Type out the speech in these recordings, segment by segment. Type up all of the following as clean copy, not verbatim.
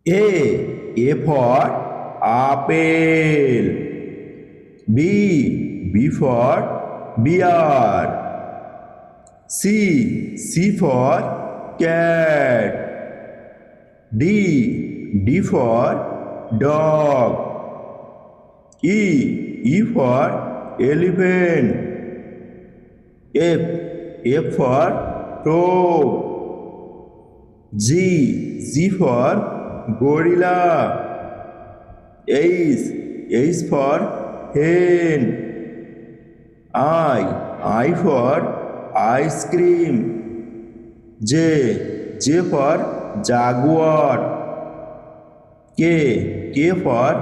A for apple. B for bear. C for cat. D for dog. E for elephant. F for frog. G for gorilla. H for hen. I for ice cream. J for jaguar. K for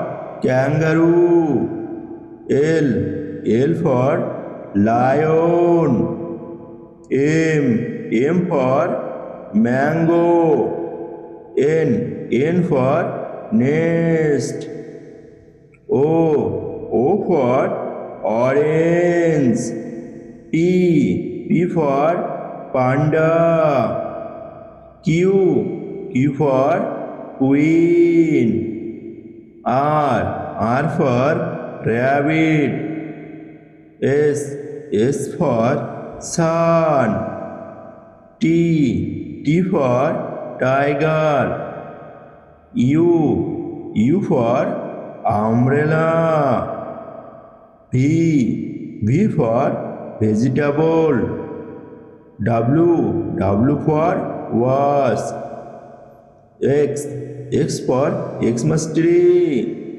kangaroo. L for lion. M for mango. N for nest. O for orange. P for panda. Q for queen. R for rabbit. S for sun. T for tiger. U for umbrella. V for vegetable. W for watch. X for Xmas tree.